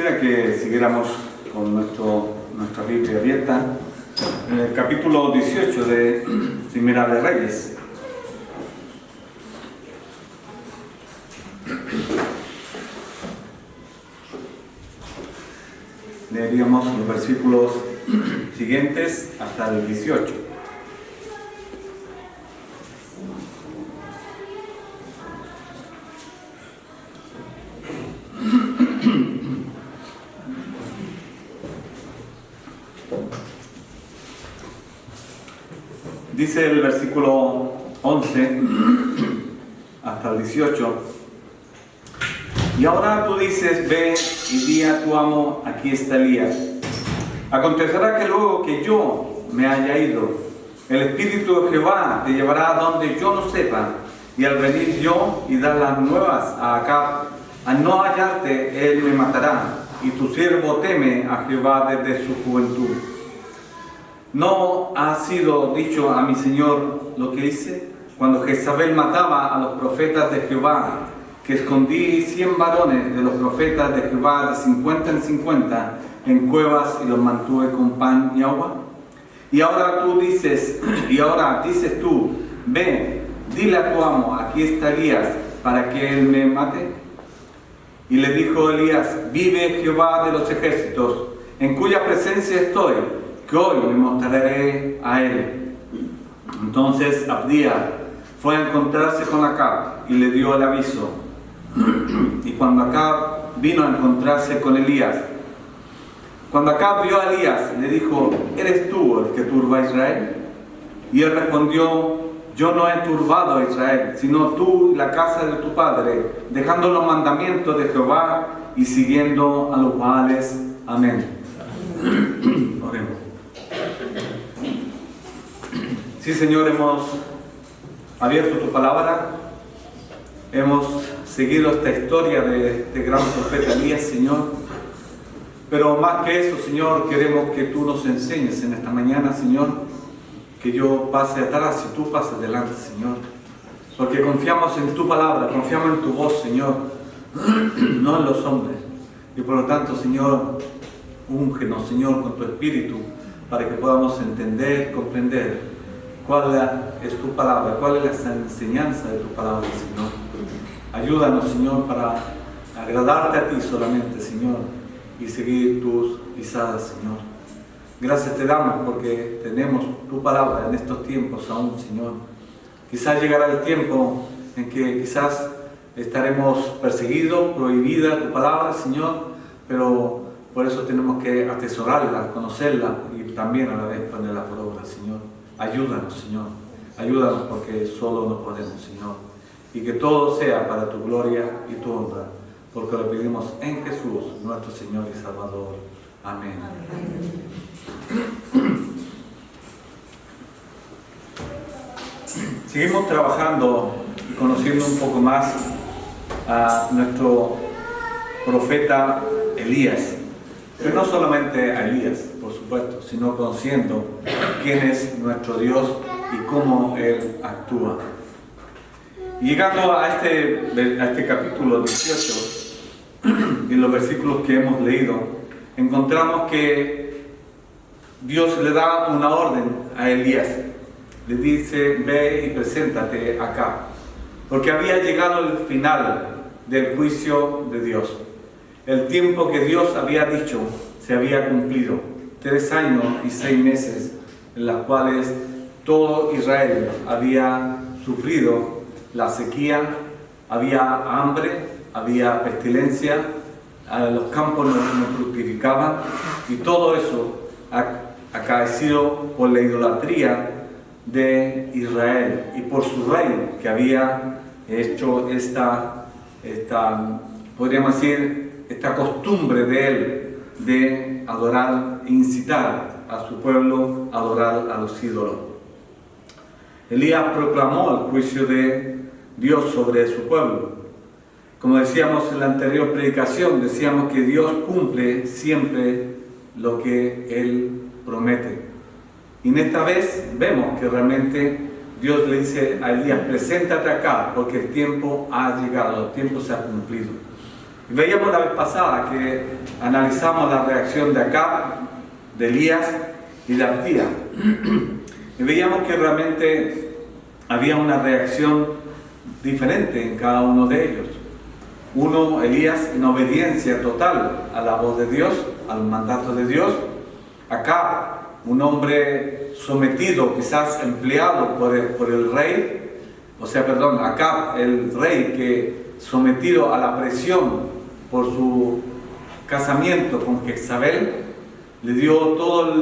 quisiera que siguiéramos con nuestra Biblia abierta en el capítulo 18 de Primera de Reyes. Leeríamos los versículos siguientes hasta el 18. Dice el versículo 11 hasta el 18: y ahora tú dices, ve y di a tu amo, aquí está Elías. Acontecerá que luego que yo me haya ido, el Espíritu de Jehová te llevará a donde yo no sepa, y al venir yo y dar las nuevas a Acab, al no hallarte, él me matará, y tu siervo teme a Jehová desde su juventud. ¿No ha sido dicho a mi señor lo que hice cuando Jezabel mataba a los profetas de Jehová, que escondí 100 varones de los profetas de Jehová de 50 en 50 en cuevas y los mantuve con pan y agua? Y ahora dices tú, ve, dile a tu amo, aquí está Elías, para que él me mate. Y le dijo Elías, vive Jehová de los ejércitos, en cuya presencia estoy, que hoy me mostraré a él. Entonces Abdía fue a encontrarse con Acab y le dio el aviso. Y cuando Acab vino a encontrarse con Elías, cuando Acab vio a Elías, le dijo, ¿eres tú el que turba a Israel? Y él respondió, yo no he turbado a Israel, sino tú y la casa de tu padre, dejando los mandamientos de Jehová y siguiendo a los Baales. Amén. Oremos. Sí, Señor, hemos abierto tu palabra, hemos seguido esta historia de este gran profeta Elías, Señor, pero más que eso, Señor, queremos que tú nos enseñes en esta mañana, Señor, que yo pase atrás y tú pases delante, Señor, porque confiamos en tu palabra, confiamos en tu voz, Señor, no en los hombres, y por lo tanto, Señor, úngenos, Señor, con tu Espíritu, para que podamos entender, comprender cuál es tu palabra, cuál es la enseñanza de tu palabra, Señor. Ayúdanos, Señor, para agradarte a ti solamente, Señor, y seguir tus pisadas, Señor. Gracias te damos porque tenemos tu palabra en estos tiempos aún, Señor. Quizás llegará el tiempo en que quizás estaremos perseguidos, prohibida tu palabra, Señor, pero por eso tenemos que atesorarla, conocerla y también a la vez ponerla por obra, Señor. Ayúdanos, Señor. Ayúdanos porque solo no podemos, Señor. Y que todo sea para tu gloria y tu honra, porque lo pedimos en Jesús, nuestro Señor y Salvador. Amén. Seguimos trabajando y conociendo un poco más a nuestro profeta Elías. Pero no solamente a Elías, por supuesto, sino conociendo quién es nuestro Dios y cómo Él actúa. Y llegando a este capítulo 18, en los versículos que hemos leído, encontramos que Dios le da una orden a Elías. Le dice, ve y preséntate acá, porque había llegado el final del juicio de Dios. El tiempo que Dios había dicho se había cumplido, 3 años y 6 meses, en los cuales todo Israel había sufrido la sequía, había hambre, había pestilencia, los campos no fructificaban, y todo eso acaecido por la idolatría de Israel y por su rey, que había hecho podríamos decir, esta costumbre de él de adorar e incitar a su pueblo a adorar a los ídolos. Elías proclamó el juicio de Dios sobre su pueblo. Como decíamos en la anterior predicación, decíamos que Dios cumple siempre lo que Él promete. Y en esta vez vemos que realmente Dios le dice a Elías, preséntate acá, porque el tiempo ha llegado, el tiempo se ha cumplido. Veíamos la vez pasada que analizamos la reacción de Acab, de Elías y de Abdías. Y veíamos que realmente había una reacción diferente en cada uno de ellos. Uno, Elías, en obediencia total a la voz de Dios, al mandato de Dios. Acab, un hombre sometido, quizás empleado por el rey, Acab, el rey que sometido a la presión por su casamiento con Jezabel, le dio toda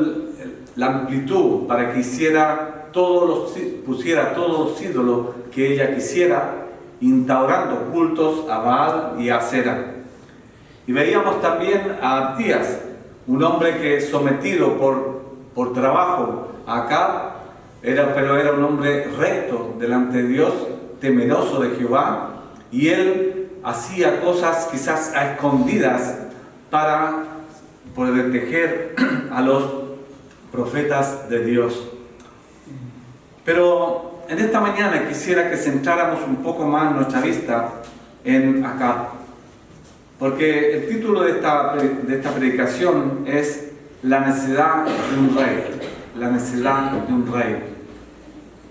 la amplitud para que pusiera todos los ídolos que ella quisiera, instaurando cultos a Baal y a Asera. Y veíamos también a Abdías, un hombre que sometido por trabajo a Acab, pero era un hombre recto delante de Dios, temeroso de Jehová, y él hacía cosas quizás a escondidas para proteger a los profetas de Dios. Pero en esta mañana quisiera que centráramos un poco más nuestra vista en Acab, porque el título de esta predicación es La necesidad de un rey. La necesidad de un rey.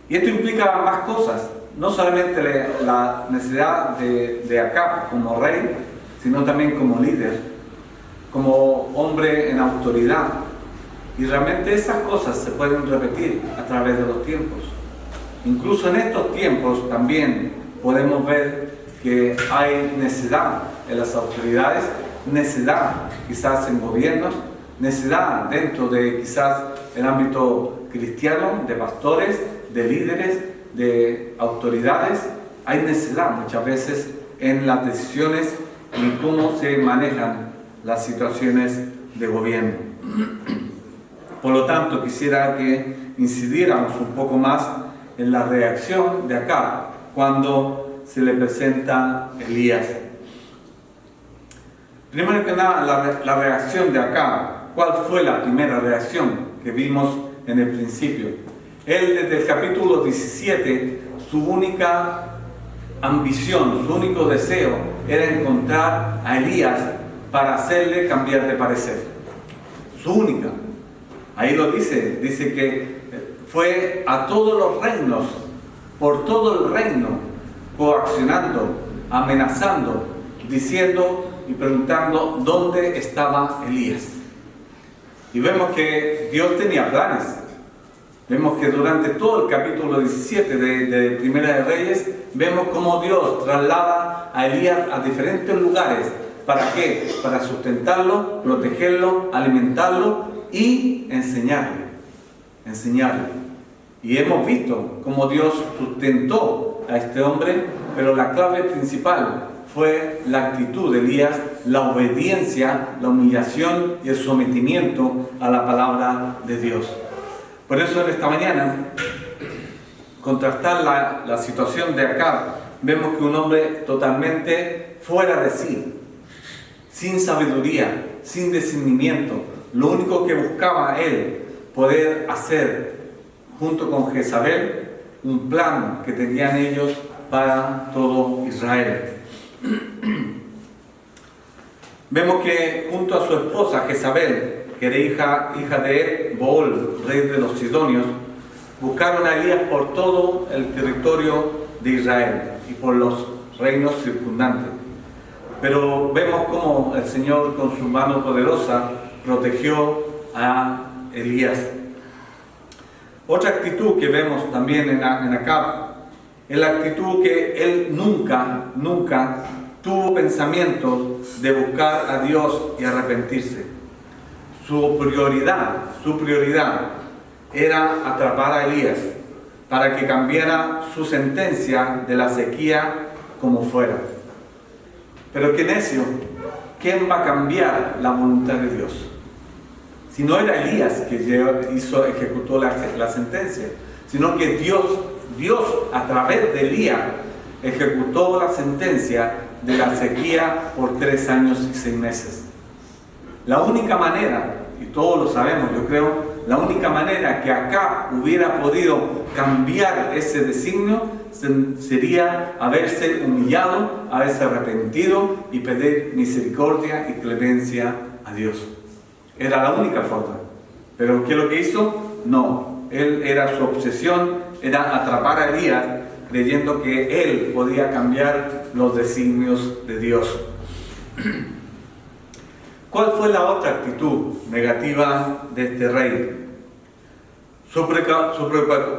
Y esto implica más cosas, no solamente la necesidad de Acab como rey, sino también como líder, como hombre en autoridad. Y realmente esas cosas se pueden repetir a través de los tiempos. Incluso en estos tiempos también podemos ver que hay necesidad en las autoridades, necesidad quizás en gobiernos, necesidad dentro de quizás el ámbito cristiano, de pastores, de líderes, de autoridades. Hay necesidad muchas veces en las decisiones y cómo se manejan las situaciones de gobierno. Por lo tanto, quisiera que incidiéramos un poco más en la reacción de Acab cuando se le presenta Elías. Primero que nada, la reacción de Acab. ¿Cuál fue la primera reacción que vimos en el principio? Él, desde el capítulo 17, su única ambición, su único deseo era encontrar a Elías para hacerle cambiar de parecer. Su única. Ahí lo dice que fue a todos los reinos, por todo el reino, coaccionando, amenazando, diciendo y preguntando dónde estaba Elías. Y vemos que Dios tenía planes. Vemos que durante todo el capítulo 17 de Primera de Reyes, vemos cómo Dios traslada a Elías a diferentes lugares. ¿Para qué? Para sustentarlo, protegerlo, alimentarlo y enseñarle. Y hemos visto cómo Dios sustentó a este hombre, pero la clave principal fue la actitud de Elías, la obediencia, la humillación y el sometimiento a la palabra de Dios. Por eso en esta mañana, contrastar la situación de Acab, vemos que un hombre totalmente fuera de sí, sin sabiduría, sin discernimiento, lo único que buscaba él poder hacer junto con Jezabel un plan que tenían ellos para todo Israel. Vemos que junto a su esposa Jezabel, que era hija de Bool, rey de los Sidonios, buscaron a Elías por todo el territorio de Israel y por los reinos circundantes. Pero vemos cómo el Señor con su mano poderosa protegió a Elías. Otra actitud que vemos también en Acab es la actitud que él nunca tuvo pensamientos de buscar a Dios y arrepentirse. Su prioridad era atrapar a Elías para que cambiara su sentencia de la sequía como fuera. Pero qué necio, ¿quién va a cambiar la voluntad de Dios? Si no era Elías que ejecutó la sentencia, sino que Dios a través de Elías ejecutó la sentencia de la sequía por 3 años y 6 meses. La única manera, y todos lo sabemos, yo creo, la única manera que Acab hubiera podido cambiar ese designio sería haberse humillado, haberse arrepentido y pedir misericordia y clemencia a Dios. Era la única forma. Pero ¿qué es lo que hizo? No. Su obsesión era atrapar a Elías, creyendo que él podía cambiar los designios de Dios. ¿Cuál fue la otra actitud negativa de este rey? Su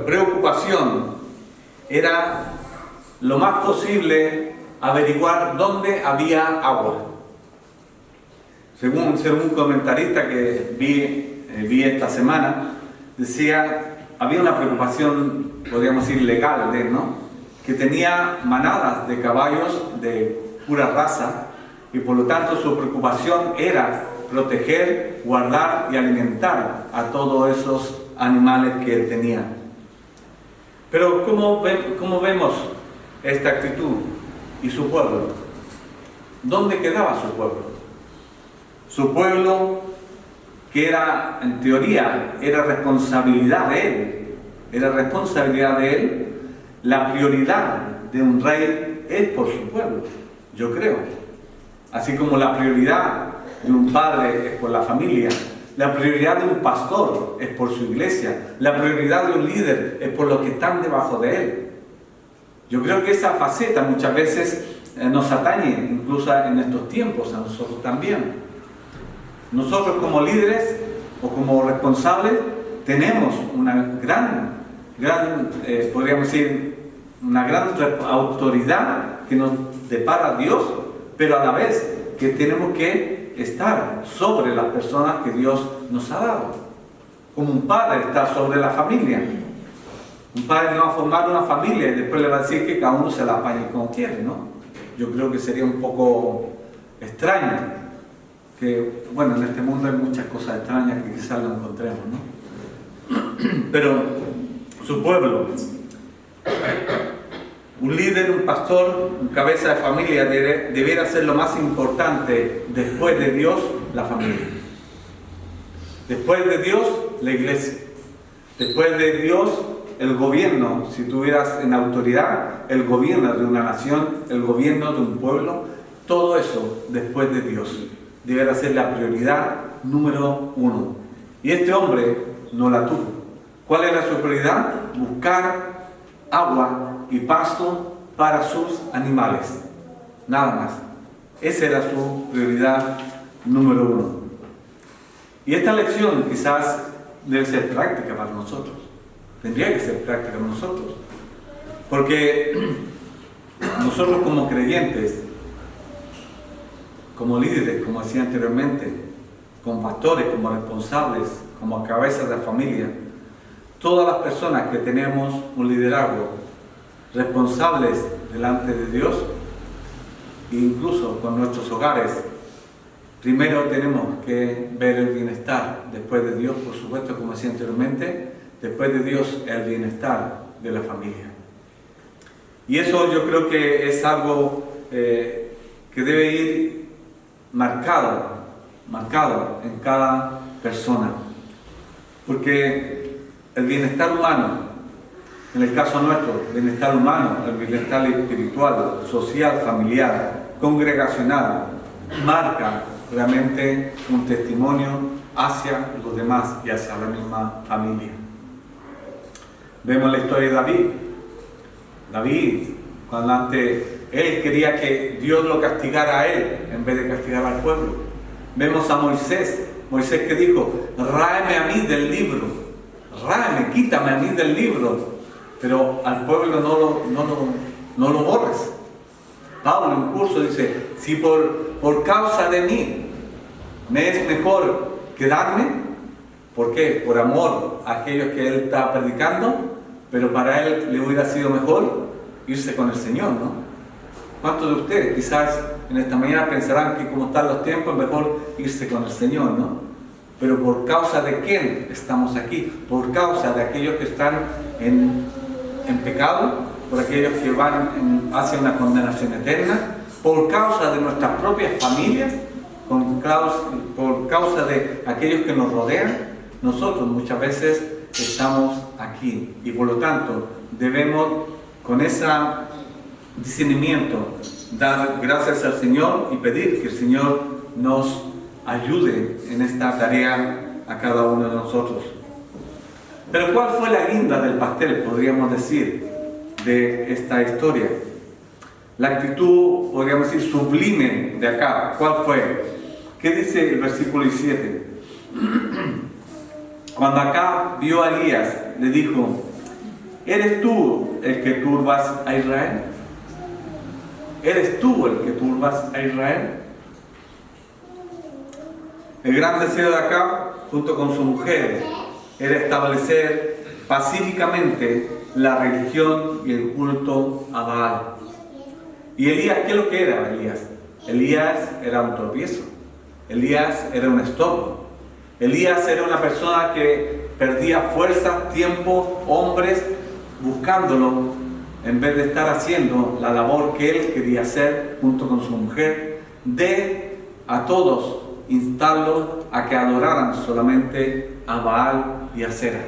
preocupación era lo más posible averiguar dónde había agua. Según un comentarista que vi esta semana, decía, había una preocupación, podríamos decir, legal de él, ¿no? Que tenía manadas de caballos de pura raza y por lo tanto su preocupación era proteger, guardar y alimentar a todos esos animales que él tenía. Pero ¿cómo vemos esta actitud y su pueblo? ¿Dónde quedaba su pueblo? Su pueblo, que era, en teoría, era responsabilidad de él, la prioridad de un rey es por su pueblo, yo creo. Así como la prioridad de un padre es por la familia, la prioridad de un pastor es por su iglesia, la prioridad de un líder es por los que están debajo de él. Yo creo que esa faceta muchas veces nos atañe, incluso en estos tiempos, a nosotros también. Nosotros como líderes o como responsables tenemos una podríamos decir, una gran autoridad que nos depara Dios, pero a la vez que tenemos que estar sobre las personas que Dios nos ha dado. Como un padre está sobre la familia. Un padre no va a formar una familia y después le va a decir que cada uno se la apañe como quiere, ¿no? Yo creo que sería un poco extraño. Que, bueno, en este mundo hay muchas cosas extrañas que quizás lo encontremos, ¿no? Pero su pueblo, un líder, un pastor, un cabeza de familia debiera ser lo más importante después de Dios, la familia. Después de Dios, la iglesia. Después de Dios, el gobierno, si tuvieras en autoridad, el gobierno de una nación, el gobierno de un pueblo, todo eso después de Dios deberá ser la prioridad número 1. Y este hombre no la tuvo. ¿Cuál era su prioridad? Buscar agua y pasto para sus animales. Nada más. Esa era su prioridad número 1. Y esta lección quizás debe ser práctica para nosotros. Tendría que ser práctica para nosotros. Porque nosotros como creyentes, como líderes, como decía anteriormente, como pastores, como responsables, como cabezas de familia, todas las personas que tenemos un liderazgo responsables delante de Dios, incluso con nuestros hogares, primero tenemos que ver el bienestar, después de Dios, por supuesto, como decía anteriormente, después de Dios el bienestar de la familia. Y eso yo creo que es algo que debe ir marcado en cada persona, porque el bienestar humano, en el caso nuestro, el bienestar humano, el bienestar espiritual, social, familiar, congregacional, marca realmente un testimonio hacia los demás y hacia la misma familia. Vemos la historia de David, cuando antes él quería que Dios lo castigara a él en vez de castigar al pueblo. Vemos a Moisés que dijo, ráeme a mí del libro, quítame a mí del libro, pero al pueblo no lo borres. Pablo en curso dice, si por causa de mí me es mejor quedarme, ¿por qué? Por amor a aquellos que él está predicando, pero para él le hubiera sido mejor irse con el Señor, ¿no? ¿Cuántos de ustedes quizás en esta mañana pensarán que como están los tiempos es mejor irse con el Señor, ¿no? Pero ¿por causa de quién estamos aquí? Por causa de aquellos que están en pecado, por aquellos que van hacia una condenación eterna, por causa de nuestras propias familias, por causa de aquellos que nos rodean. nosotros muchas veces estamos aquí y por lo tanto debemos con ese discernimiento dar gracias al Señor y pedir que el Señor nos ayude en esta tarea a cada uno de nosotros. Pero ¿cuál fue la guinda del pastel, podríamos decir, de esta historia? La actitud, podríamos decir, sublime de acá, ¿cuál fue? ¿Qué dice el versículo 17? Cuando Acab vio a Elías, le dijo: ¿eres tú el que turbas a Israel? ¿Eres tú el que turbas a Israel? El gran deseo de Acab, junto con su mujer, era establecer pacíficamente la religión y el culto a Baal. ¿Y Elías qué es lo que era Elías? Elías era un tropiezo. Elías era un estorbo. Elías era una persona que perdía fuerzas, tiempo, hombres, buscándolo, en vez de estar haciendo la labor que él quería hacer junto con su mujer, de a todos instarlos a que adoraran solamente a Baal y a Asera.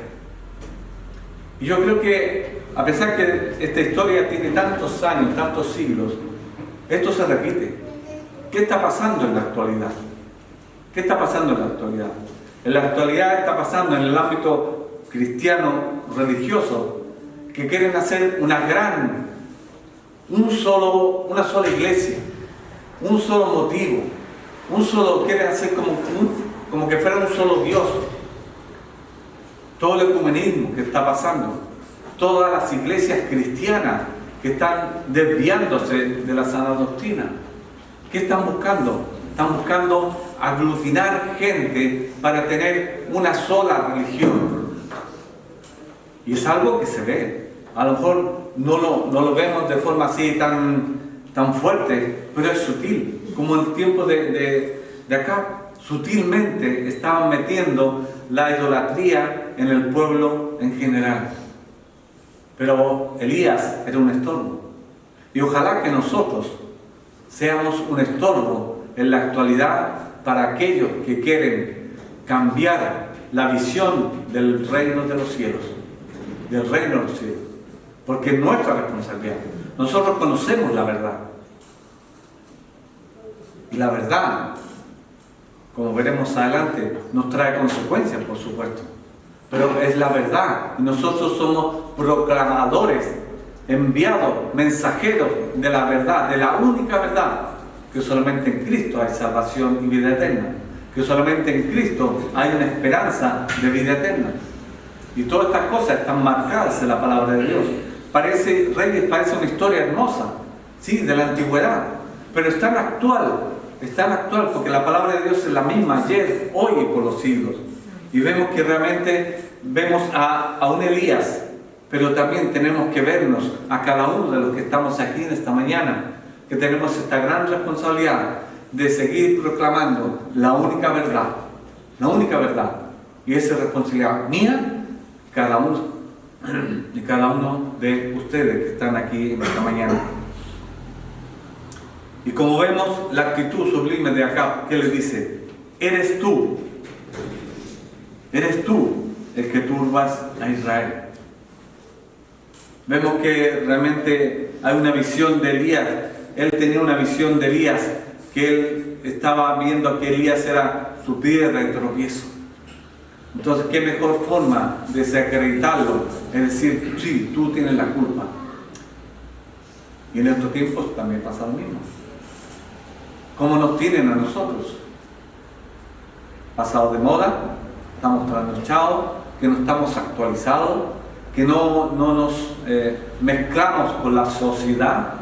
Y yo creo que, a pesar que esta historia tiene tantos años, tantos siglos, esto se repite. ¿Qué está pasando en la actualidad? ¿Qué está pasando en la actualidad? En la actualidad está pasando en el ámbito cristiano religioso que quieren hacer una sola iglesia, un solo motivo, quieren hacer como que fuera un solo Dios. Todo el ecumenismo que está pasando, todas las iglesias cristianas que están desviándose de la sana doctrina. ¿Qué están buscando? Están buscando aglutinar gente para tener una sola religión. Y es algo que se ve. A lo mejor no lo vemos de forma así tan fuerte, pero es sutil. Como en el tiempo de acá, sutilmente estaban metiendo la idolatría en el pueblo en general. Pero Elías era un estorbo. Y ojalá que nosotros seamos un estorbo en la actualidad para aquellos que quieren cambiar la visión del reino de los cielos. Del reino de los cielos. Porque es nuestra responsabilidad. Nosotros conocemos la verdad. Y la verdad, como veremos adelante, nos trae consecuencias, por supuesto. Pero es la verdad. Y nosotros somos proclamadores, enviados, mensajeros de la verdad, de la única verdad, que solamente en Cristo hay salvación y vida eterna. Que solamente en Cristo hay una esperanza de vida eterna. Y todas estas cosas están marcadas en la palabra de Dios. Parece una historia hermosa, sí, de la antigüedad, pero es tan actual porque la palabra de Dios es la misma ayer, hoy y por los siglos. Y vemos que realmente vemos a un Elías, pero también tenemos que vernos a cada uno de los que estamos aquí en esta mañana, que tenemos esta gran responsabilidad de seguir proclamando la única verdad, y esa es responsabilidad mía, cada uno de ustedes que están aquí en esta mañana. Y como vemos, la actitud sublime de Acab, que le dice: eres tú el que turbas a Israel. Vemos que realmente hay una visión de Elías. Él tenía una visión de Elías, que él estaba viendo que Elías era su piedra de tropiezo. Entonces, ¿qué mejor forma de desacreditarlo? Es decir, sí, tú tienes la culpa. Y en estos tiempos también pasa lo mismo. ¿Cómo nos tienen a nosotros? Pasados de moda, estamos trasnochados, que no estamos actualizados, que no nos mezclamos con la sociedad,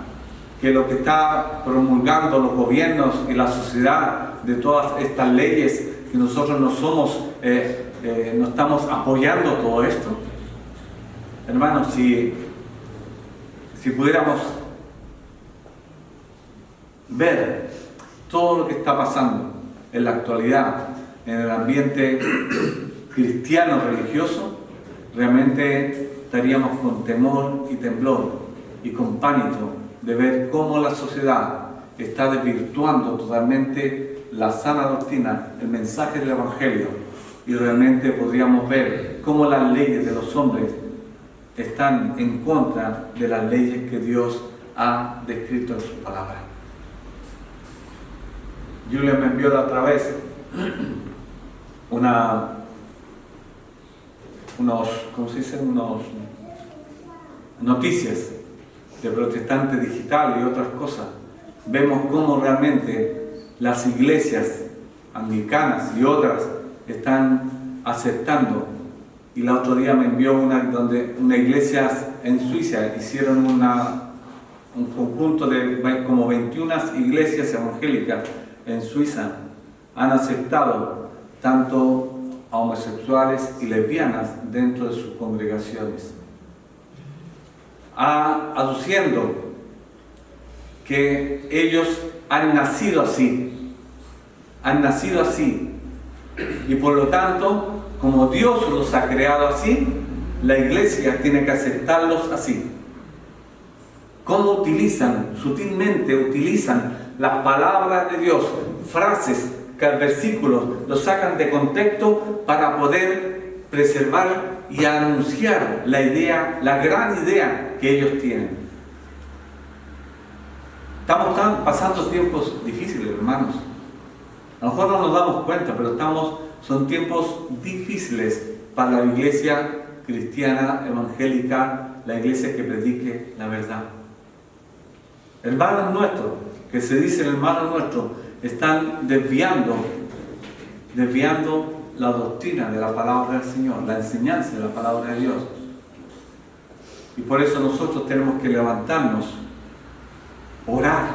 que lo que está promulgando los gobiernos y la sociedad de todas estas leyes, que nosotros no estamos apoyando todo esto. Hermanos, si pudiéramos ver todo lo que está pasando en la actualidad en el ambiente cristiano religioso, realmente estaríamos con temor y temblor y con pánico de ver cómo la sociedad está desvirtuando totalmente la sana doctrina, el mensaje del Evangelio, y realmente podríamos ver cómo las leyes de los hombres están en contra de las leyes que Dios ha descrito en su palabra. Julia me envió la otra vez unos noticias de Protestante Digital y otras cosas. Vemos cómo realmente las iglesias anglicanas y otras están aceptando. Y el otro día me envió donde una iglesia en Suiza hicieron un conjunto de como 21 iglesias evangélicas en Suiza han aceptado tanto a homosexuales y lesbianas dentro de sus congregaciones, aduciendo que ellos han nacido así, y por lo tanto, como Dios los ha creado así, la iglesia tiene que aceptarlos así. ¿Cómo sutilmente utilizan las palabras de Dios, frases, versículos, los sacan de contexto para poder preservar y anunciar la idea, la gran idea que ellos tienen? Estamos pasando tiempos difíciles, hermanos. A lo mejor no nos damos cuenta, pero son tiempos difíciles para la iglesia cristiana, evangélica, la iglesia que predique la verdad. Hermanos nuestros, que se dicen hermanos nuestros, están desviando la doctrina de la palabra del Señor, la enseñanza de la palabra de Dios. Y por eso nosotros tenemos que levantarnos, orar.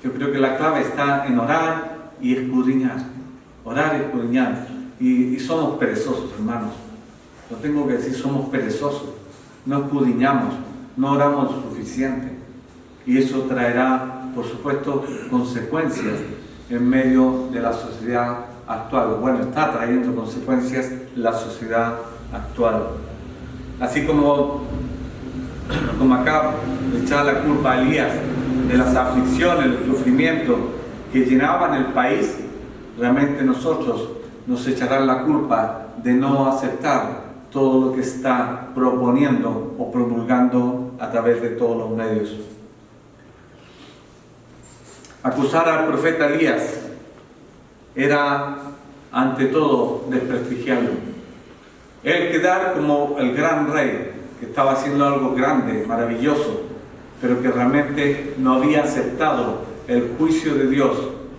Yo creo que la clave está en orar y escudriñar. Orar y escudriñar. Y somos perezosos, hermanos. Lo tengo que decir, somos perezosos. No escudriñamos, no oramos lo suficiente. Y eso traerá, por supuesto, consecuencias en medio de la sociedad actual. Bueno, está trayendo consecuencias la sociedad actual. Así como acá le echaba la culpa a Elías de las aflicciones, el sufrimiento que llenaban el país, realmente nosotros nos echarán la culpa de no aceptar todo lo que está proponiendo o promulgando a través de todos los medios. Acusar al profeta Elías era, ante todo, desprestigiarlo. Él quedar como el gran rey, que estaba haciendo algo grande, maravilloso, pero que realmente no había aceptado el juicio de Dios,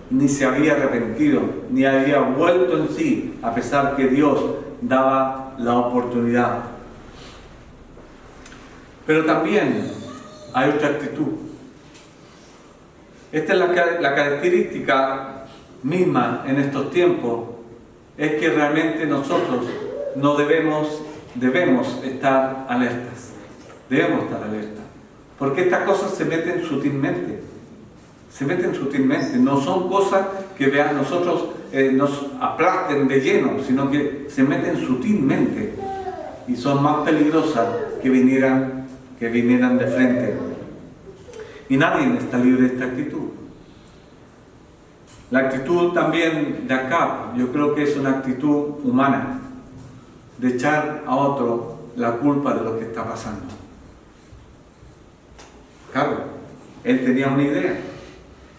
ni se había arrepentido, ni había vuelto en sí, a pesar que Dios daba la oportunidad. Pero también hay otra actitud. Esta es la característica misma en estos tiempos, es que realmente nosotros no debemos estar alertas. Debemos estar alertas. Porque estas cosas se meten sutilmente. No son cosas que nosotros nos aplasten de lleno, sino que se meten sutilmente y son más peligrosas que vinieran de frente. Y nadie está libre de esta actitud. La actitud también de Acab, yo creo que es una actitud humana, de echar a otro la culpa de lo que está pasando. Claro, él tenía una idea.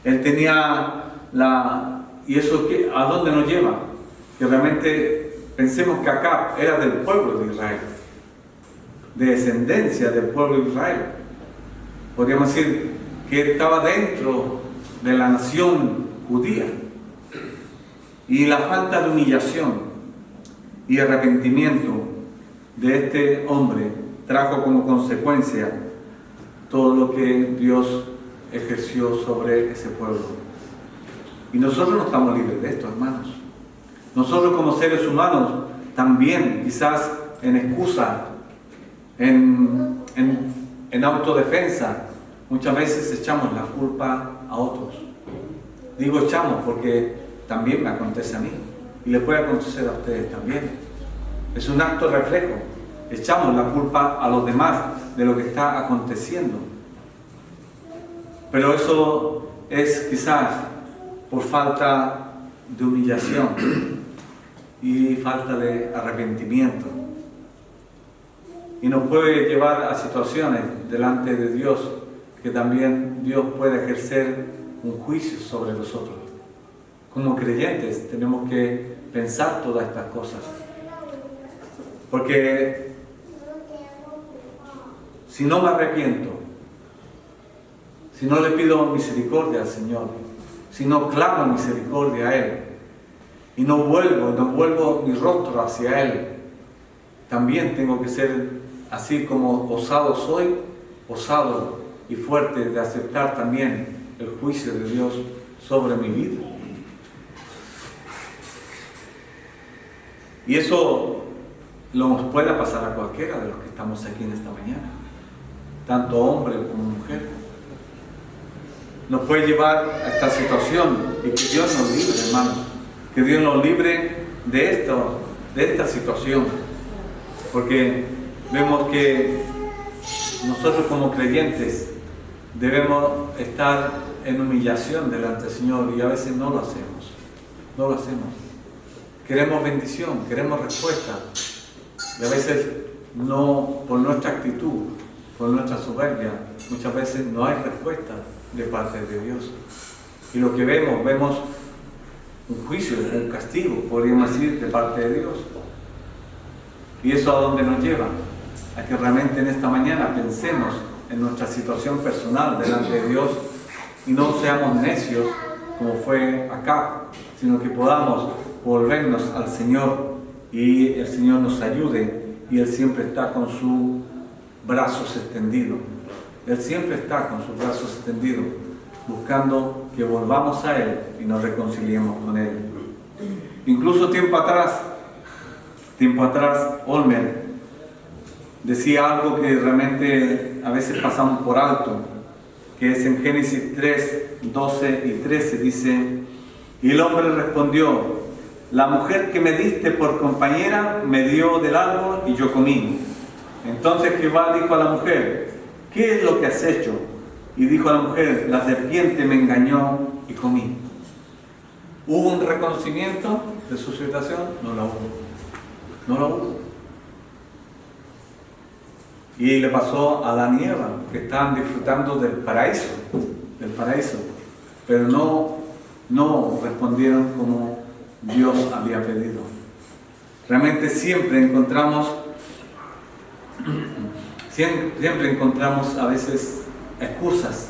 Él tenía ¿y eso a dónde nos lleva? Que realmente pensemos que Acab era del pueblo de Israel, de descendencia del pueblo de Israel. Podríamos decir que estaba dentro de la nación judía. Y la falta de humillación y arrepentimiento de este hombre trajo como consecuencia todo lo que Dios ejerció sobre ese pueblo. Y nosotros no estamos libres de esto, hermanos. Nosotros como seres humanos también, quizás en excusa, en autodefensa, muchas veces echamos la culpa a otros. Digo echamos porque también me acontece a mí y le puede acontecer a ustedes también. Es un acto reflejo. Echamos la culpa a los demás de lo que está aconteciendo. Pero eso es quizás por falta de humillación y falta de arrepentimiento. Y nos puede llevar a situaciones delante de Dios que también Dios puede ejercer un juicio sobre nosotros. Como creyentes tenemos que pensar todas estas cosas. Porque si no me arrepiento, si no le pido misericordia al Señor, si no clamo misericordia a Él, y no vuelvo mi rostro hacia Él, también tengo que ser, así como osado soy, osado y fuerte de aceptar también el juicio de Dios sobre mi vida. Y eso nos puede pasar a cualquiera de los que estamos aquí en esta mañana, tanto hombre como mujer. Nos puede llevar a esta situación y que Dios nos libre, hermanos, que Dios nos libre de esta situación, porque vemos que nosotros como creyentes debemos estar en humillación delante del Señor y a veces no lo hacemos. Queremos bendición, queremos respuesta y a veces no, por nuestra actitud, por nuestra soberbia, muchas veces no hay respuesta de parte de Dios. Y lo que vemos un juicio, un castigo, podríamos decir, de parte de Dios. ¿Y eso a dónde nos lleva? A que realmente en esta mañana pensemos en nuestra situación personal delante de Dios y no seamos necios como fue acá, sino que podamos volvernos al Señor y el Señor nos ayude y Él siempre está con sus brazos extendidos. Él siempre está con sus brazos extendidos, buscando que volvamos a Él y nos reconciliemos con Él. Incluso tiempo atrás, Olmer decía algo que realmente a veces pasamos por alto, que es en Génesis 3, 12 y 13, dice: y el hombre respondió: la mujer que me diste por compañera me dio del árbol y yo comí. Entonces Jehová dijo a la mujer: ¿qué es lo que has hecho? Y dijo a la mujer: la serpiente me engañó y comí. ¿Hubo un reconocimiento de su situación? No lo hubo. Y le pasó a Adán y Eva, que estaban disfrutando del paraíso, pero no respondieron como Dios había pedido. Realmente siempre encontramos a veces excusas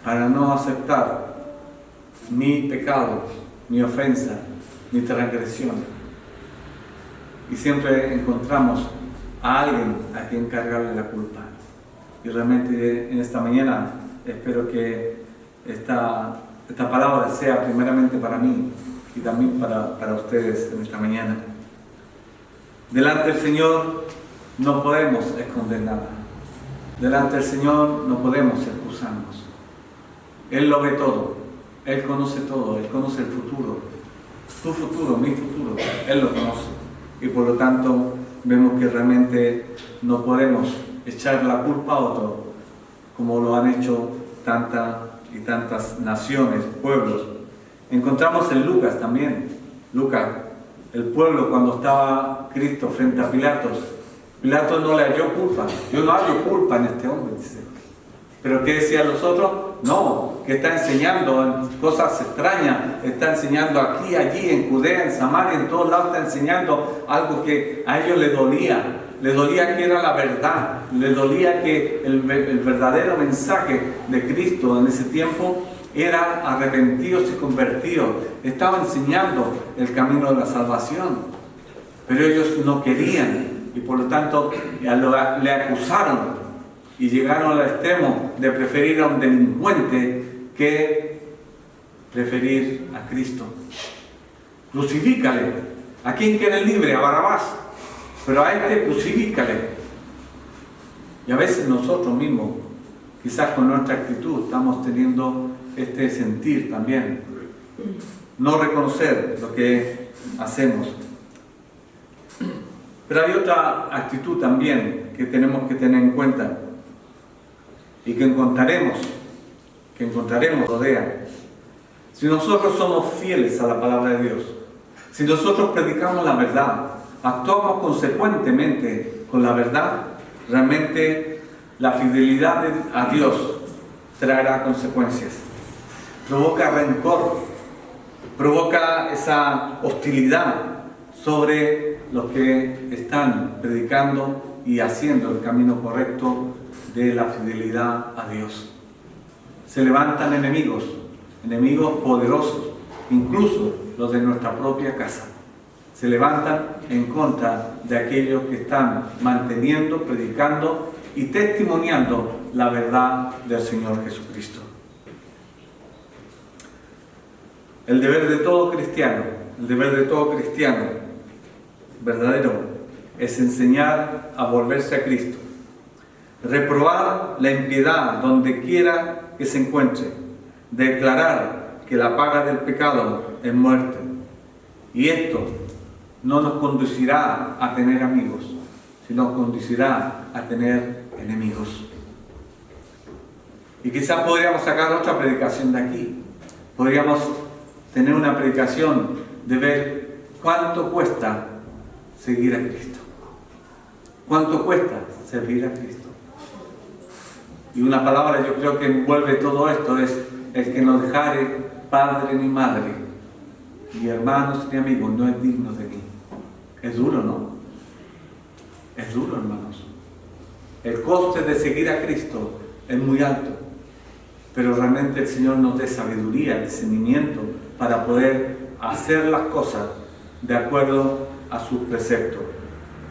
para no aceptar mi pecado, mi ofensa, mi transgresión. Y siempre encontramos a alguien a quien cargarle la culpa. Y realmente en esta mañana espero que esta palabra sea primeramente para mí y también para ustedes en esta mañana. Delante del Señor no podemos esconder nada. Delante del Señor no podemos excusarnos. Él lo ve todo. Él conoce todo. Él conoce el futuro. Tu futuro, mi futuro. Él lo conoce. Y por lo tanto vemos que realmente no podemos echar la culpa a otro como lo han hecho tantas naciones, pueblos. Encontramos en Lucas también. Lucas, el pueblo, cuando estaba Cristo frente a Pilatos, Pilatos no le halló culpa. Yo no hallo culpa en este hombre, dice. ¿Pero qué decían los otros? No, que está enseñando cosas extrañas, está enseñando aquí, allí, en Judea, en Samaria, en todos lados está enseñando algo que a ellos les dolía que era la verdad, les dolía que el verdadero mensaje de Cristo en ese tiempo era arrepentidos y convertidos. Estaba enseñando el camino de la salvación, pero ellos no querían y por lo tanto le acusaron. Y llegaron al extremo de preferir a un delincuente que preferir a Cristo. Crucifícale. ¿A quién quiere libre? A Barrabás. Pero a este crucifícale. Y a veces nosotros mismos, quizás con nuestra actitud, estamos teniendo este sentir también. No reconocer lo que hacemos. Pero hay otra actitud también que tenemos que tener en cuenta. Y que encontraremos rodea. si nosotros somos fieles a la palabra de Dios, si nosotros predicamos la verdad, actuamos consecuentemente con la verdad, realmente la fidelidad a Dios traerá consecuencias. Provoca rencor, provoca esa hostilidad sobre los que están predicando y haciendo el camino correcto de la fidelidad a Dios. Se levantan enemigos poderosos, incluso los de nuestra propia casa. Se levantan en contra de aquellos que están manteniendo, predicando y testimoniando la verdad del Señor Jesucristo. El deber de todo cristiano verdadero es enseñar a volverse a Cristo, reprobar la impiedad donde quiera que se encuentre, declarar que la paga del pecado es muerte. Y esto no nos conducirá a tener amigos, sino conducirá a tener enemigos. Y quizás podríamos sacar otra predicación de aquí. Podríamos tener una predicación de ver cuánto cuesta seguir a Cristo. ¿Cuánto cuesta servir a Cristo? Y una palabra yo creo que envuelve todo esto es: el que no dejare padre ni madre, ni hermanos ni amigos, no es digno de mí. Es duro, ¿no? Es duro, hermanos. El coste de seguir a Cristo es muy alto, pero realmente el Señor nos dé sabiduría, discernimiento para poder hacer las cosas de acuerdo a sus preceptos.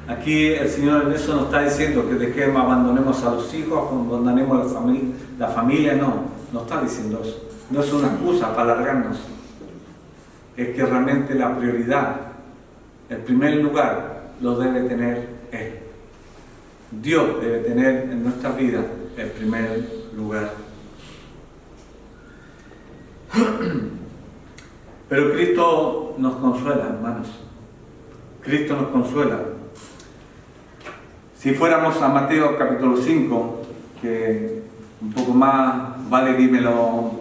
Aquí el Señor en eso nos está diciendo que dejemos, abandonemos a los hijos, abandonemos la familia, no está diciendo eso. No es una excusa para alargarnos. Es que realmente la prioridad, el primer lugar, lo debe tener Él. Dios debe tener en nuestra vida el primer lugar. Pero Cristo nos consuela, hermanos. Cristo nos consuela. Si fuéramos a Mateo capítulo 5, que un poco más Valerie me lo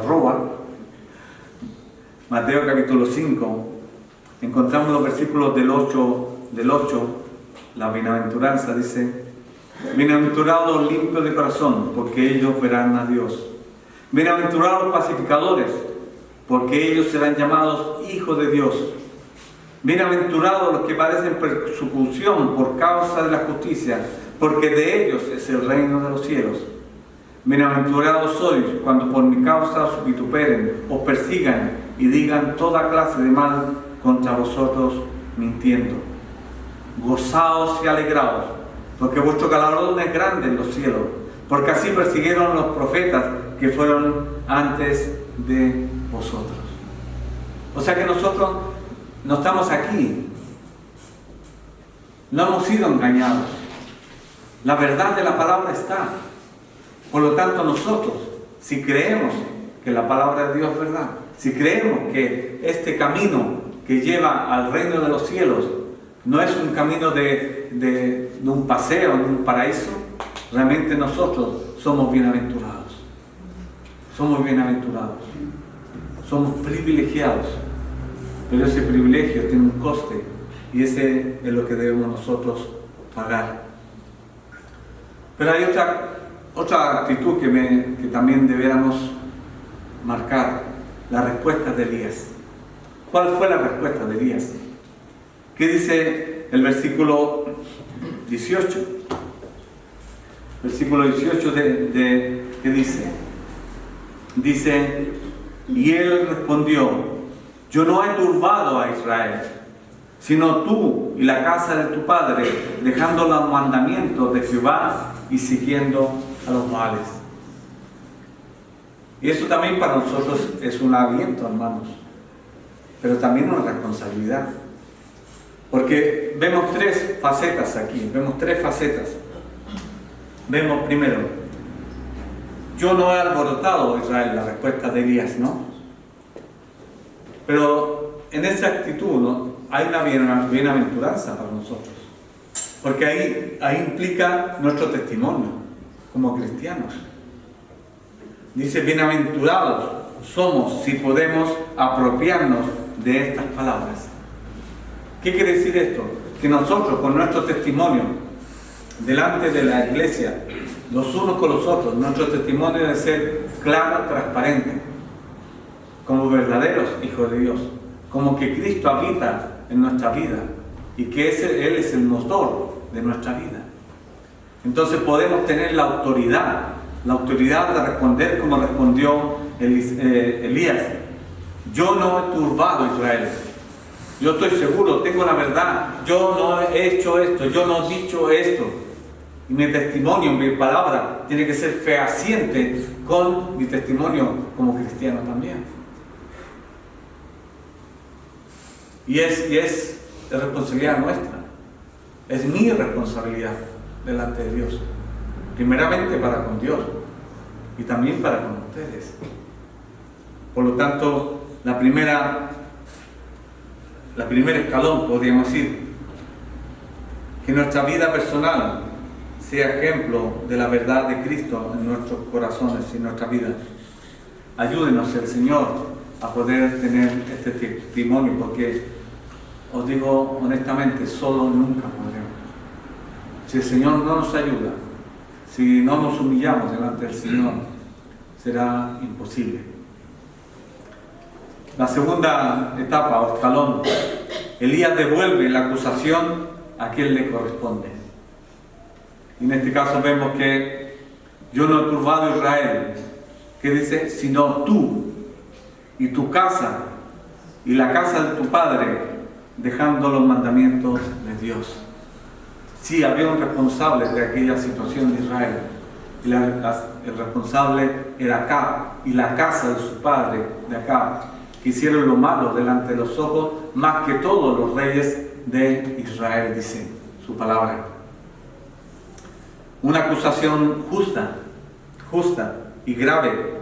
roba. Mateo capítulo 5, encontramos los versículos del 8, la bienaventuranza dice: bienaventurados los limpios de corazón, porque ellos verán a Dios. Bienaventurados los pacificadores, porque ellos serán llamados hijos de Dios. Bienaventurados los que padecen persecución por causa de la justicia, porque de ellos es el reino de los cielos. Bienaventurados sois cuando por mi causa os vituperen, os persigan y digan toda clase de mal contra vosotros mintiendo. Gozaos y alegraos, porque vuestro galardón es grande en los cielos, porque así persiguieron los profetas que fueron antes de vosotros. O sea que nosotros no estamos aquí, no hemos sido engañados. La verdad de la palabra está. Por lo tanto, nosotros, si creemos que la palabra de Dios es verdad, si creemos que este camino que lleva al reino de los cielos no es un camino de un paseo, de un paraíso, realmente nosotros somos bienaventurados. Somos bienaventurados. Somos privilegiados. Pero ese privilegio tiene un coste y ese es lo que debemos nosotros pagar. Pero hay otra actitud que también debiéramos marcar: la respuesta de Elías. ¿Cuál fue la respuesta de Elías? ¿Qué dice el versículo 18? Versículo 18 ¿qué dice? Dice: y él respondió: yo no he turbado a Israel, sino tú y la casa de tu padre, dejando los mandamientos de Jehová y siguiendo a los Baales. Y eso también para nosotros es un aliento, hermanos, pero también una responsabilidad. Porque vemos tres facetas aquí, Vemos primero: yo no he alborotado a Israel, la respuesta de Elías, ¿no? Pero en esa actitud, ¿no?, hay una bienaventuranza para nosotros. Porque ahí implica nuestro testimonio como cristianos. Dice: bienaventurados somos si podemos apropiarnos de estas palabras. ¿Qué quiere decir esto? Que nosotros, con nuestro testimonio delante de la iglesia, los unos con los otros, nuestro testimonio debe ser claro, transparente, como verdaderos hijos de Dios, como que Cristo habita en nuestra vida y que Él es el motor de nuestra vida. Entonces podemos tener la autoridad de responder como respondió Elías. Yo no he turbado a Israel. Yo estoy seguro, tengo la verdad. Yo no he hecho esto, yo no he dicho esto. Y mi testimonio, mi palabra, tiene que ser fehaciente con mi testimonio como cristiano también. Y es responsabilidad nuestra. Es mi responsabilidad delante de Dios. Primeramente para con Dios y también para con ustedes. Por lo tanto, la primera escalón, podríamos decir, que nuestra vida personal sea ejemplo de la verdad de Cristo en nuestros corazones y en nuestra vida. Ayúdenos el Señor a poder tener este testimonio, porque os digo honestamente, solo nunca podremos. Si el Señor no nos ayuda, si no nos humillamos delante del Señor, será imposible. La segunda etapa o escalón, Elías devuelve la acusación a quien le corresponde. Y en este caso vemos que yo no he turbado a Israel, que dice, sino tú y tu casa y la casa de tu padre, dejando los mandamientos de Dios. Sí, había un responsable de aquella situación de Israel. Y el responsable era Acab y la casa de su padre, de Acab, que hicieron lo malo delante de los ojos, más que todos los reyes de Israel, dice su palabra. Una acusación justa y grave,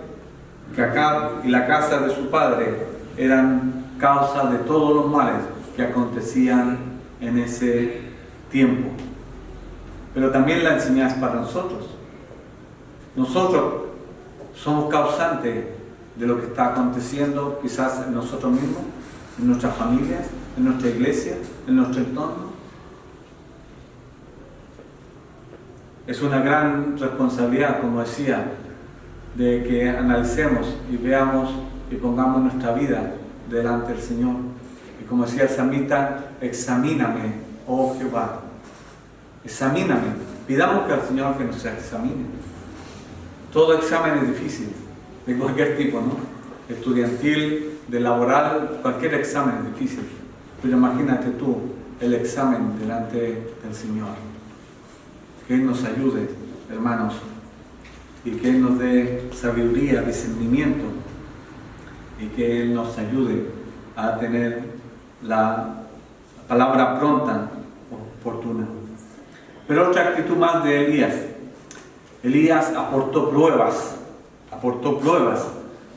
que Acab y la casa de su padre eran causa de todos los males que acontecían en ese tiempo. Pero también la enseñanza para nosotros. Nosotros somos causantes de lo que está aconteciendo quizás en nosotros mismos, en nuestras familias, en nuestra iglesia, en nuestro entorno. Es una gran responsabilidad, como decía, de que analicemos y veamos y pongamos nuestra vida delante del Señor. Y como decía el salmista, examíname, oh Jehová. Examíname. Pidamos que al Señor que nos examine. Todo examen es difícil, de cualquier tipo, ¿no? Estudiantil, de laboral, cualquier examen es difícil. Pero imagínate tú el examen delante del Señor. Que Él nos ayude, hermanos, y que Él nos dé sabiduría, discernimiento, y que Él nos ayude a tener la palabra pronta, oportuna. Pero otra actitud más de Elías. Elías aportó pruebas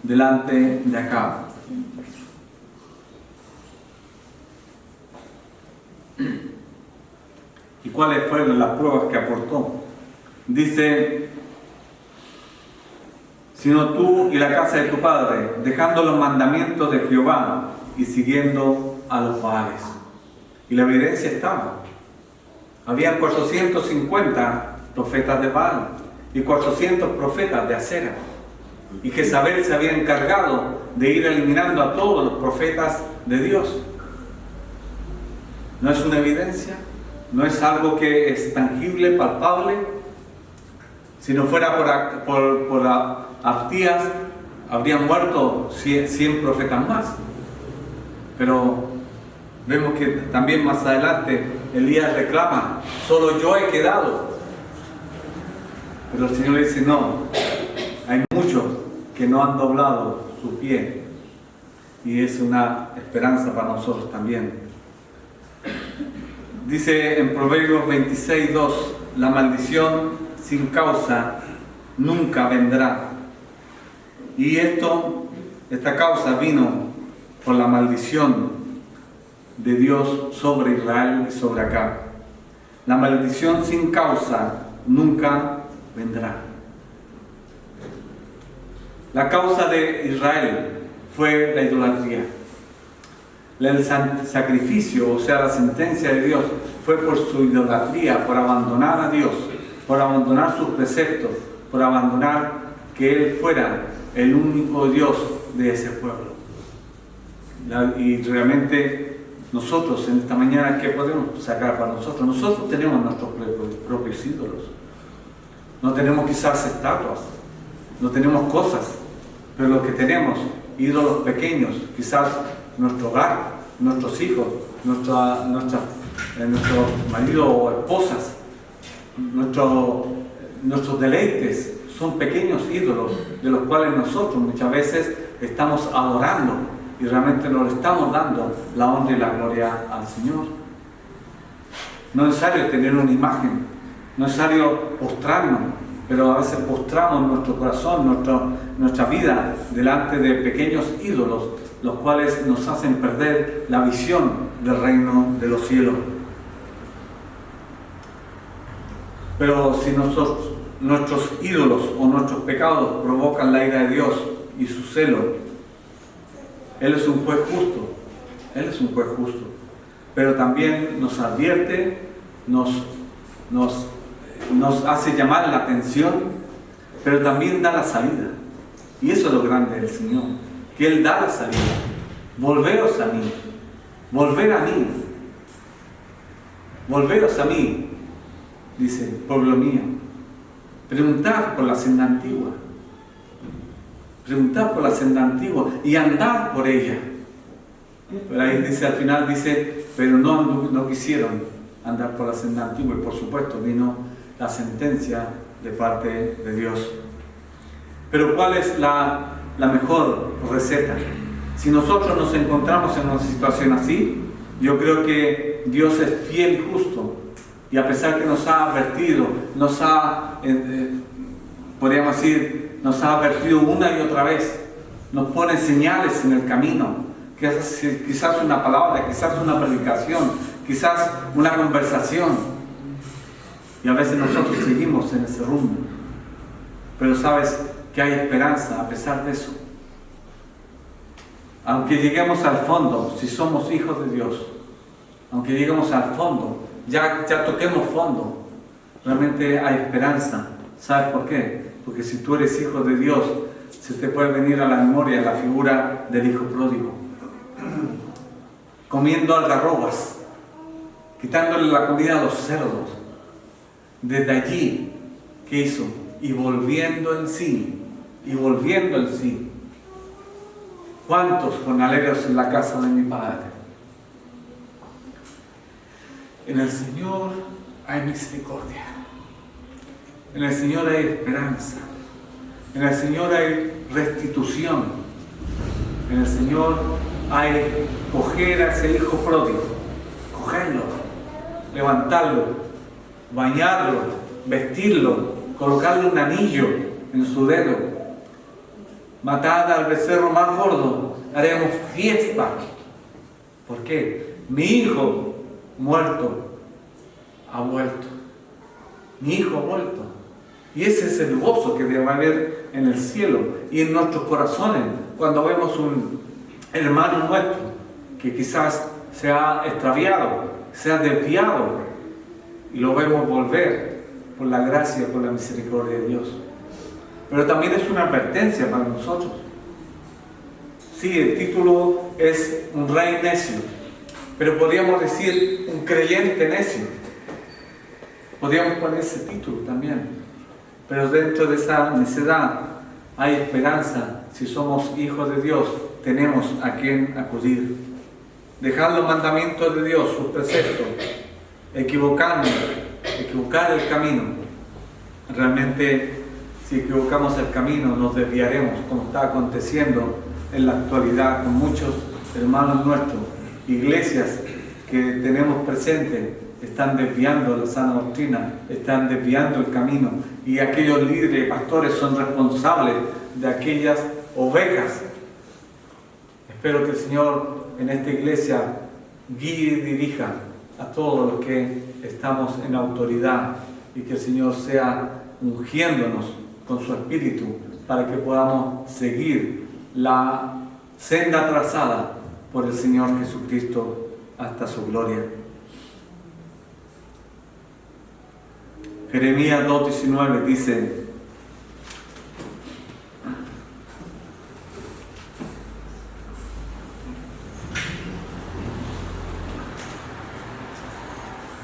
delante de Acab. ¿Y cuáles fueron las pruebas que aportó? Dice, sino tú y la casa de tu padre, dejando los mandamientos de Jehová y siguiendo a los Baales. Y la evidencia estaba. Habían 450 profetas de Baal y 400 profetas de Acera. Y Jezabel se había encargado de ir eliminando a todos los profetas de Dios. ¿No es una evidencia? ¿No es algo que es tangible, palpable? Si no fuera por Abdías, habrían muerto 100 profetas más. Pero vemos que también más adelante Elías reclama, solo yo he quedado. Pero el Señor le dice, no, hay muchos que no han doblado su pie. Y es una esperanza para nosotros también. Dice en Proverbios 26:2, la maldición sin causa nunca vendrá. Y esta causa vino por la maldición de Dios sobre Israel y sobre Acab. La maldición sin causa nunca vendrá. La causa de Israel fue la idolatría. El sacrificio, o sea, la sentencia de Dios, fue por su idolatría, por abandonar a Dios, por abandonar sus preceptos, por abandonar que Él fuera el único Dios de ese pueblo. Y realmente nosotros en esta mañana, ¿qué podemos sacar para nosotros? Nosotros tenemos nuestros propios ídolos. No tenemos quizás estatuas, no tenemos cosas, pero lo que tenemos, ídolos pequeños, quizás nuestro hogar, nuestros hijos, nuestro marido o esposas, nuestros deleites, son pequeños ídolos de los cuales nosotros muchas veces estamos adorando y realmente no le estamos dando la honra y la gloria al Señor. No es necesario tener una imagen, no es necesario postrarnos, pero a veces postramos nuestro corazón, nuestra vida delante de pequeños ídolos, los cuales nos hacen perder la visión del reino de los cielos. Pero si nuestros ídolos o nuestros pecados provocan la ira de Dios y su celo, Él es un juez justo, Él es un juez justo, pero también nos advierte, nos hace llamar la atención, pero también da la salida. Y eso es lo grande del Señor, que Él da la salida. Volveros a mí, volver a mí, volveros a mí, dice, pueblo mío. Preguntad por la senda antigua, preguntad por la senda antigua y andad por ella. Pero ahí dice, al final dice, pero no quisieron andar por la senda antigua, y por supuesto vino la sentencia de parte de Dios. Pero ¿cuál es la mejor receta? Si nosotros nos encontramos en una situación así, yo creo que Dios es fiel y justo, y a pesar que nos ha advertido, podríamos decir, nos ha advertido una y otra vez, nos pone señales en el camino, quizás una palabra, quizás una predicación, quizás una conversación, y a veces nosotros seguimos en ese rumbo. Pero sabes que hay esperanza a pesar de eso. Aunque lleguemos al fondo, si somos hijos de Dios, aunque lleguemos al fondo, ya toquemos fondo, realmente hay esperanza. ¿Sabes por qué? Porque si tú eres hijo de Dios, se te puede venir a la memoria la figura del hijo pródigo, comiendo algarrobas, quitándole la comida a los cerdos. Desde allí, ¿qué hizo? Y volviendo en sí. ¿Cuántos jornaleros en la casa de mi Padre? En el Señor hay misericordia. En el Señor hay esperanza. En el Señor hay restitución. En el Señor hay coger a ese hijo pródigo, cogerlo, levantarlo, bañarlo, vestirlo, colocarle un anillo en su dedo. Matad al becerro más gordo, haremos fiesta. ¿Por qué? Mi hijo muerto ha vuelto. Mi hijo ha vuelto. Y ese es el gozo que debe haber en el cielo y en nuestros corazones cuando vemos un hermano nuestro que quizás se ha extraviado, se ha desviado, y lo vemos volver por la gracia, por la misericordia de Dios. Pero también es una advertencia para nosotros. Sí, el título es un rey necio, pero podríamos decir un creyente necio. Podríamos poner ese título también. Pero dentro de esa necedad hay esperanza. Si somos hijos de Dios, tenemos a quien acudir. Dejar los mandamientos de Dios, sus preceptos, equivocar el camino. Realmente, si equivocamos el camino, nos desviaremos, como está aconteciendo en la actualidad con muchos hermanos nuestros. Iglesias que tenemos presentes están desviando la sana doctrina, están desviando el camino, y aquellos líderes y pastores son responsables de aquellas ovejas. Espero que el Señor en esta iglesia guíe y dirija a todos los que estamos en autoridad, y que el Señor sea ungiéndonos con su espíritu para que podamos seguir la senda trazada por el Señor Jesucristo hasta su gloria. Jeremías 2:19 dice: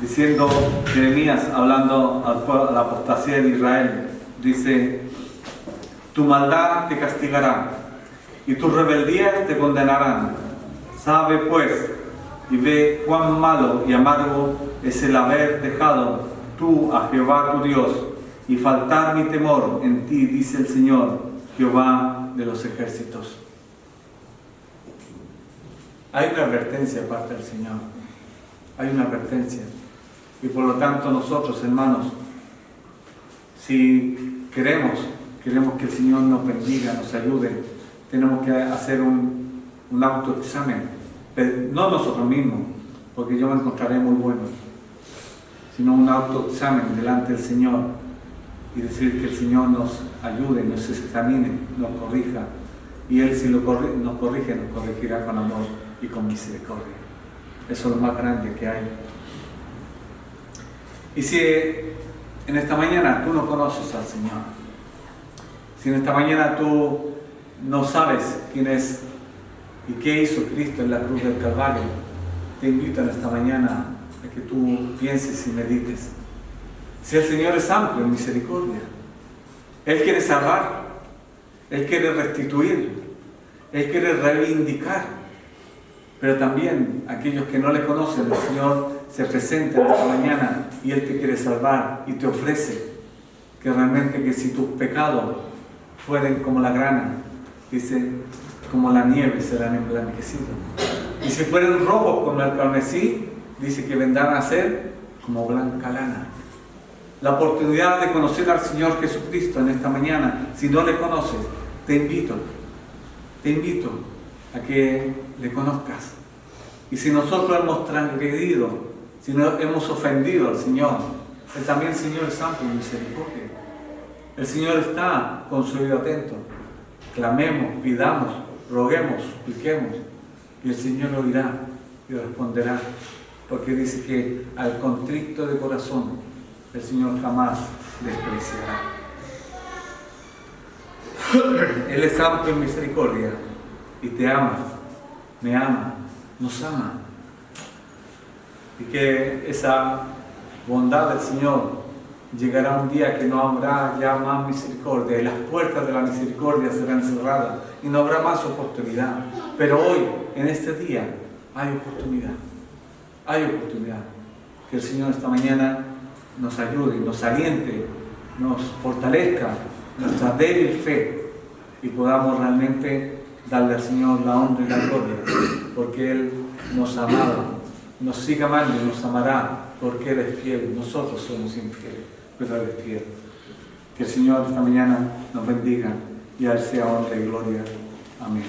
diciendo Jeremías, hablando a la apostasía de Israel, dice: tu maldad te castigará y tus rebeldías te condenarán. Sabe pues y ve cuán malo y amargo es el haber dejado tú a Jehová tu Dios y faltar mi temor en ti, dice el Señor, Jehová de los ejércitos. Hay una advertencia parte del Señor, hay una advertencia. Y por lo tanto nosotros, hermanos, si queremos que el Señor nos bendiga, nos ayude, tenemos que hacer un autoexamen, pero no nosotros mismos, porque yo me encontraré muy bueno, sino un autoexamen delante del Señor y decir que el Señor nos ayude, nos examine, nos corrija, y Él si nos corrige, nos corregirá con amor y con misericordia. Eso es lo más grande que hay. Y si en esta mañana tú no conoces al Señor, si en esta mañana tú no sabes quién es y qué hizo Cristo en la cruz del Calvario, te invito en esta mañana a que tú pienses y medites. Si el Señor es amplio en misericordia, Él quiere salvar, Él quiere restituir, Él quiere reivindicar, pero también aquellos que no le conocen, el Señor se presenta en esta mañana y Él te quiere salvar y te ofrece que realmente que si tus pecados fueren como la grana, dice, como la nieve serán emblanquecidos. Y si fueren rojos como el carmesí, dice que vendrán a ser como blanca lana. La oportunidad de conocer al Señor Jesucristo en esta mañana, si no le conoces, te invito a que le conozcas. Y si nosotros hemos transgredido, si no hemos ofendido al Señor, Él también, el Señor es santo y misericordia. El Señor está con su oído atento. Clamemos, pidamos, roguemos, supliquemos, y el Señor oirá y responderá, porque dice que al contrito de corazón el Señor jamás despreciará. Él es santo en misericordia y te ama, me ama, nos ama. Y que esa bondad del Señor llegará un día que no habrá ya más misericordia y las puertas de la misericordia serán cerradas y no habrá más oportunidad. Pero hoy, en este día, hay oportunidad. Hay oportunidad. Que el Señor esta mañana nos ayude, nos aliente, nos fortalezca nuestra débil fe y podamos realmente darle al Señor la honra y la gloria, porque Él nos amaba, nos sigue amando y nos amará, porque Él es fiel. Nosotros somos infieles, pero Él es fiel. Que el Señor esta mañana nos bendiga y a Él sea honra y gloria. Amén.